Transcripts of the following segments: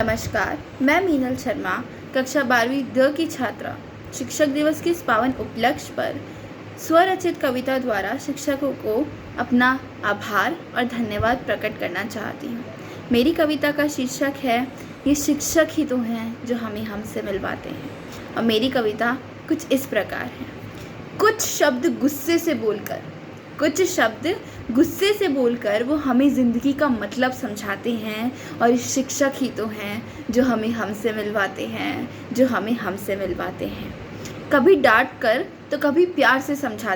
नमस्कार, मैं मीनल शर्मा, कक्षा 12वीं द की छात्रा। शिक्षक दिवस के इस पावन उपलक्ष्य पर स्वरचित कविता द्वारा शिक्षकों को अपना आभार और धन्यवाद प्रकट करना चाहती हूँ। मेरी कविता का शीर्षक है, ये शिक्षक ही तो हैं जो हमें हमसे मिलवाते हैं। और मेरी कविता कुछ इस प्रकार है। कुछ शब्द गुस्से से बोलकर वो हमें ज़िंदगी का मतलब समझाते हैं, और इस शिक्षक ही तो हैं जो हमें हमसे मिलवाते हैं। कभी डांट कर तो कभी प्यार से समझा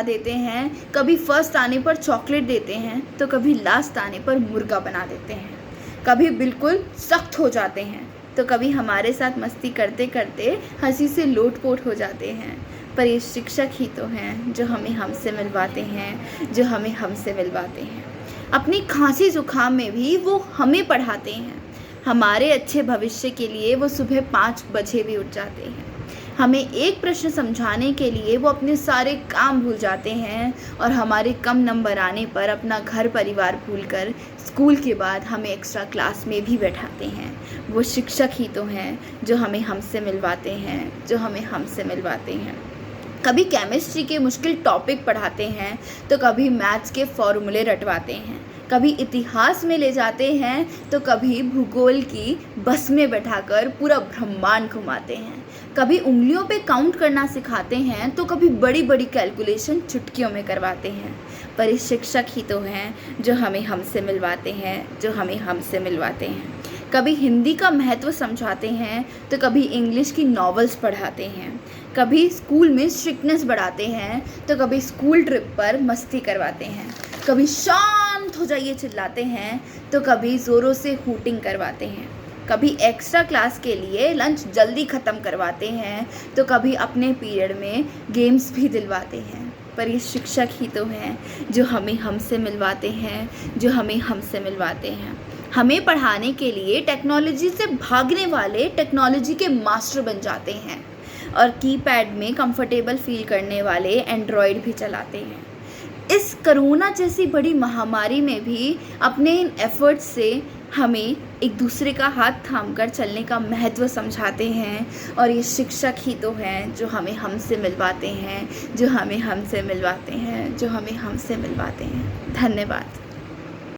देते हैं, कभी फर्स्ट आने पर चॉकलेट देते हैं तो कभी लास्ट आने पर मुर्गा बना देते हैं। कभी बिल्कुल सख्त हो जाते हैं तो कभी हमारे साथ मस्ती करते करते हंसी से लोटपोट हो जाते हैं। पर ये शिक्षक ही तो हैं जो हमें हमसे मिलवाते हैं। अपनी खांसी जुकाम में भी वो हमें पढ़ाते हैं। हमारे अच्छे भविष्य के लिए वो सुबह 5 बजे भी उठ जाते हैं। हमें एक प्रश्न समझाने के लिए वो अपने सारे काम भूल जाते हैं, और हमारे कम नंबर आने पर अपना घर परिवार भूलकर स्कूल के बाद हमें एक्स्ट्रा क्लास में भी बैठाते हैं। वो शिक्षक ही तो हैं जो हमें हमसे मिलवाते हैं। कभी केमिस्ट्री के मुश्किल टॉपिक पढ़ाते हैं तो कभी मैथ्स के फॉर्मूले रटवाते हैं। कभी इतिहास में ले जाते हैं तो कभी भूगोल की बस में बैठाकर पूरा ब्रह्मांड घुमाते हैं। कभी उंगलियों पे काउंट करना सिखाते हैं तो कभी बड़ी बड़ी कैलकुलेशन चुटकियों में करवाते हैं। पर इस शिक्षक ही तो हैं जो हमें हमसे मिलवाते हैं। कभी हिंदी का महत्व समझाते हैं तो कभी इंग्लिश की नॉवेल्स पढ़ाते हैं। कभी स्कूल में स्ट्रिक्टनेस बढ़ाते हैं तो कभी स्कूल ट्रिप पर मस्ती करवाते हैं। कभी शांत हो जाइए चिल्लाते हैं तो कभी ज़ोरों से हूटिंग करवाते हैं। कभी एक्स्ट्रा क्लास के लिए लंच जल्दी ख़त्म करवाते हैं तो कभी अपने पीरियड में गेम्स भी दिलवाते हैं। पर ये शिक्षक ही तो हैं जो हमें हमसे मिलवाते हैं। हमें पढ़ाने के लिए टेक्नोलॉजी से भागने वाले टेक्नोलॉजी के मास्टर बन जाते हैं, और कीपैड में कंफर्टेबल फील करने वाले एंड्रॉयड भी चलाते हैं। इस कोरोना जैसी बड़ी महामारी में भी अपने इन एफर्ट्स से हमें एक दूसरे का हाथ थामकर चलने का महत्व समझाते हैं, और ये शिक्षक ही तो हैं जो हमें हमसे मिलवाते हैं। धन्यवाद।